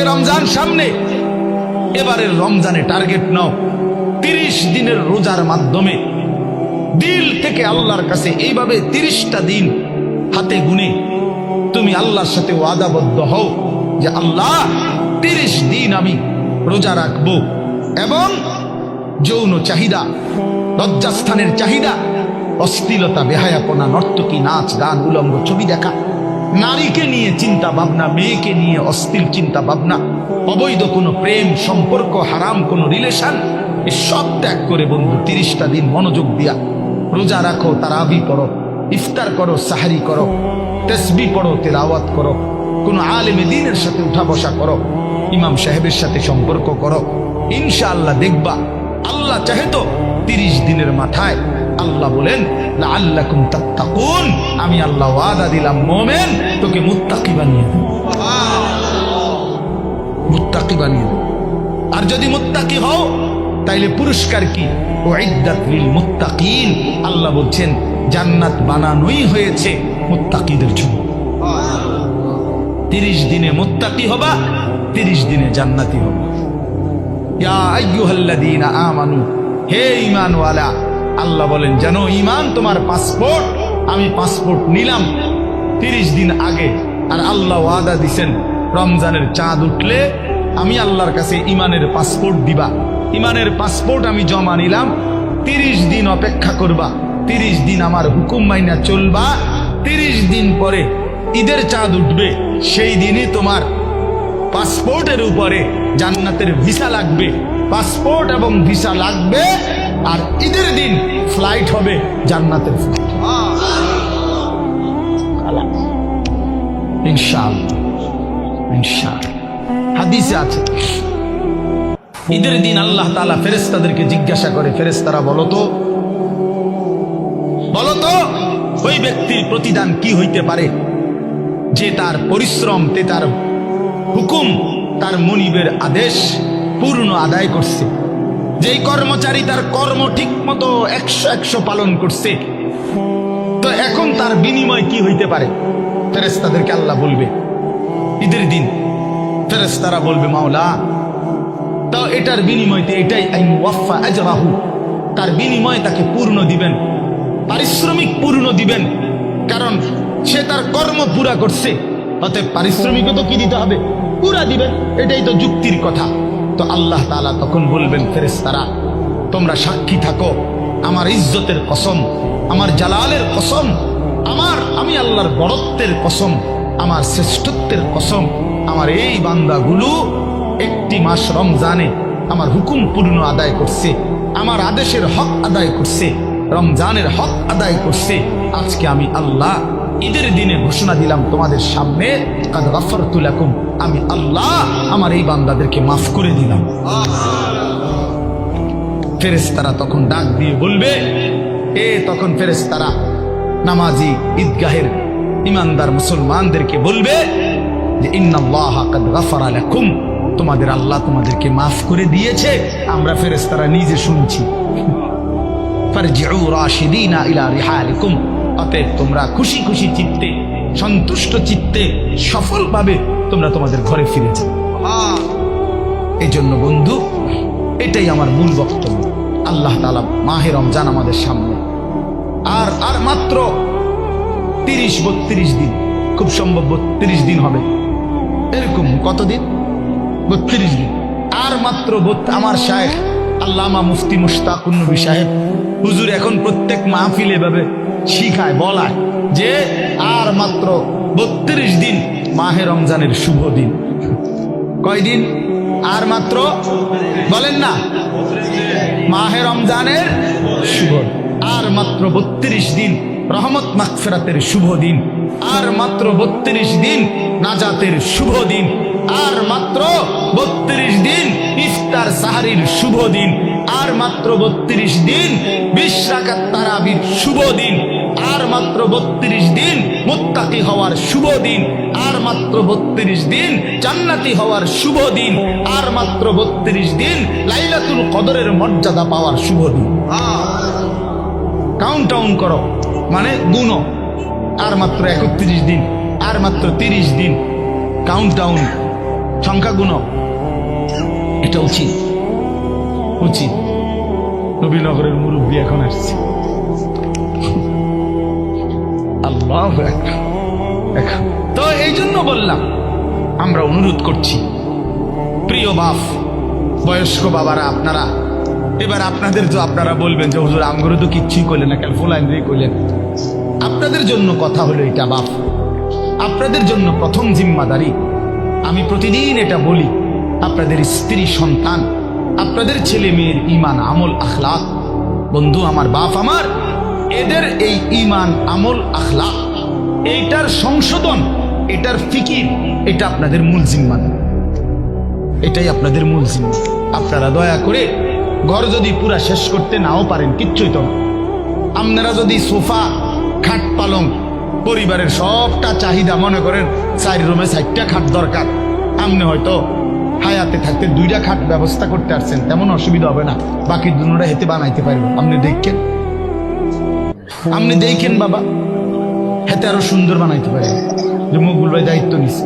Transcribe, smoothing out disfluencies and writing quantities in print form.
রমজান সামনে, এবারের রমজানে টার্গেট নাও 30 দিনের রোজার মাধ্যমে দিল থেকে আল্লাহর কাছে এইভাবে 30টা দিন হাতে গুনে তুমি আল্লাহর সাথে ওয়াদাবদ্ধ হও যে আল্লাহ 30 দিন আমি রোজা রাখবো। এবং যৌন চাহিদা, লজ্জাস্থানের চাহিদা, অশ্লীলতা, বেহায়াপনা, নর্তকী, নাচ গান, উলঙ্গ ছবি দেখা, নারীকে নিয়ে চিন্তা ভাবনা, মেয়েকে নিয়ে অশ্লীল চিন্তা ভাবনা, অবৈধ কোনো প্রেম সম্পর্ক, হারাম কোনো রিলেশন, সব ত্যাগ করে বন্ধু 30টা দিন মনোযোগ দিয়া রোজা রাখো, তারাবি পড়ো, ইফতার করো, সাহরি করো, তাসবিহ পড়ো, তেলাওয়াত করো, কোনো আলেমে দ্বীনের সাথে উঠা বসা করো, ইমাম সাহেবের সাথে সম্পর্ক করো। ইনশাআল্লাহ দেখবা আল্লাহ চাহে তো 30 দিনের মাথায় আল্লাহ বলেন লাআল্লাকুম তাত্তাকুন, আমি আল্লাহ ওয়াদা দিলাম মুমিন তোকে মুত্তাকি বানিয়ে দেব, মুত্তাকি বানিয়ে দেব। আর যদি মুত্তাকি হও তাইলে পুরস্কার কি? উইদ্দাত লিল মুত্তাকিন, আল্লাহ বলছেন জান্নাত বানানোই হয়েছে মুত্তাকিদের জন্য। 30 দিনে মুত্তাকি হবা, 30 দিনে জান্নাতি হবা। ইয়া আইয়ুহাল্লাযীনা আমানু, হে ঈমানওয়ালা, আল্লাহ বলেন জানো ঈমান তোমার পাসপোর্ট, আমি পাসপোর্ট নিলাম 30 দিন আগে। আর আল্লাহ ওয়াদা দিবেন রমজানের চাঁদ উঠলে আমি আল্লাহর কাছে ঈমানের পাসপোর্ট দিবা। ঈমানের পাসপোর্ট আমি জমা নিলাম, 30 দিন অপেক্ষা করবা, 30 দিন আমার হুকুম মাইনা চলবা। 30 দিন পরে ঈদের চাঁদ উঠবে, সেই দিনই তোমার পাসপোর্টের উপরে জান্নাতের ভিসা লাগবে। পাসপোর্ট এবং ভিসা লাগবে, আর ঈদের দিন ফ্লাইট হবে জান্নাতের ফ্লাইট, ইনশাআল্লাহ। ইনশাআল্লাহ হাদিসে আছে ঈদের দিন আল্লাহ তাআলা ফেরেশতাদেরকে জিজ্ঞাসা করে, ফেরেশতারা বলো তো ওই ব্যক্তির প্রতিদান কি হইতে পারে যে তার পরিশ্রম, তার হুকুম, তার মনিবের আদেশ পূর্ণ আদায় করছে, যেই কর্মচারী তার কর্ম ঠিক মতো 100 পালন করছে, তো এখন তার বিনিময় কি হইতে পারে? ফেরেশতাদেরকে আল্লাহ বলবে ঈদের দিন, ফেরেশতারা বলবে মাওলা তো এটার বিনিময়তে এটাই আইন ওয়াফা আজরাহু, তার বিনিময় তাকে পূর্ণ দিবেন, পারিশ্রমিক পূর্ণ দিবেন, কারণ সে তার কর্ম পুরা করছে, অতএব পারিশ্রমিকও তো কি দিতে হবে? পুরা দিবেন, এটাই তো যুক্তির কথা। তো আল্লাহ তাআলা তখন বলবেন ফেরেশতারা তোমরা সাক্ষী থাকো, আমার ইজ্জতের কসম, আমার জালালের কসম, আমি আল্লাহর বড়ত্বের কসম, আমার শ্রেষ্ঠত্বের কসম, আমার এই বান্দাগুলো 1 মাস রমজানে আমার হুকুম পূর্ণ আদায় করছে, আমার আদেশের হক আদায় করছে, রমজানের হক আদায় করছে। আজকে আমি আল্লাহ ঈদের দিনে ঘোষণা দিলাম তোমাদের সামনে, কাদ গাফারতু লাকুম, আমি আল্লাহ আমার এই বান্দাদেরকে মাফ করে দিলাম। ফেরেশতারা তখন ডাক দিয়ে বলবে, তখন ফেরেশতারা নামাজি ঈদগাহের ইমানদার মুসলমানদেরকে বলবে যে ইন্নাল্লাহা কাদ গাফারা লাকুম, তোমাদের আল্লাহ তোমাদেরকে মাফ করে দিয়েছে। আমরা ফেরেশতারা নিজে শুনছি। ফারজিউ রাশিদিনা ইলা রিহালিকুম, অতএব তোমরা খুশি খুশি চিত্তে, সন্তুষ্ট চিত্তে, সফলভাবে তোমরা তোমাদের ঘরে ফিরে যাও। এই জন্য বন্ধু, এটাই আমার মূল বক্তব্য। আল্লাহ তাআলা মাহে রমজান আমাদের সামনে, আর মাত্র 30-32 দিন, খুব সম্ভব 32 দিন হবে, এরকম কতদিন? 32 দিন। আর মাত্র আমার শায়েখ আল্লামা মুফতি মুশতাকুন নবী সাহেব হুজুর এখন প্রত্যেক মাহফিলে এভাবে শিখায়, বলায় যে আর মাত্র 32 দিন মাহে রমজানের শুভ দিন। কয়দিন? আর মাত্র, বলেন না, মাহে রমজানের শুভ, আর মাত্র 32 দিন রহমত মাগফিরাতের শুভ দিন, আর মাত্র 32 দিন নাজাতের শুভ দিন, আর মাত্র 32 দিন ইফতার সাহারির শুভ দিন, আর মাত্র 32 দিন 20 রাকাত তারাবির শুভ দিন, আর মাত্র 32 দিন মুত্তাকি হওয়ার শুভ দিন, আর মাত্র 32 দিন জান্নাতি হওয়ার শুভ দিন, আর মাত্র 32 দিন লাইলাতুল কদরের মর্যাদা পাওয়ার শুভ দিন। কাউন্ট ডাউন করো, মানে গুনো, আর মাত্র 31 দিন, আর মাত্র 30 দিন, কাউন্ট ডাউন সংখ্যা গুণো, এটা উচিত উচিত। নবীনগরের মুরব্বী এখন আসছে, আল্লাহ এখন তো এই জন্য বললাম, আমরা অনুরোধ করছি প্রিয় বাপ, বয়স্ক বাবারা, আপনারা এবার আপনাদের তো আপনারা বলবেন যে হুজুর আমগরে তো কিচ্ছুই করলেন না, কেন ফোলাইন দিয়ে করলেন। আপনাদের জন্য কথা হলো এটা বাপ, আপনাদের জন্য প্রথম জিম্মাদারি। আমি প্রতিদিন এটা বলি, আপনাদের স্ত্রী সন্তান, আপনাদের ছেলে মেয়ের ইমান আমল আখলাক, বন্ধু আমার, বাপ আমার, এদের এই ইমান আমল আখলাক, এইটার সংশোধন, এটার ফিকির, এটা আপনাদের মূল জিম্মাদারি, এটাই আপনাদের মূল জিম্মা। আপনারা দয়া করে ঘর যদি পুরা শেষ করতে নাও পারেন, কিচ্ছুই তো না, আপনারা যদি সোফা, খাট, পালং, পরিবারের সবটা চাহিদা, মনে করেন 4 রুমে 4টা খাট দরকার, আপনি হয়তো হায়াতে থাকতে 2টা খাট ব্যবস্থা করতে পারছেন, তেমন অসুবিধা হবে না, বাকি দুটোটা হেতে বানাইতে পারবেন। আপনি দেখেন বাবা, হেতে আরো সুন্দর বানাইতে পারেন, যে মকবুল ভাই দায়িত্ব নিচ্ছে।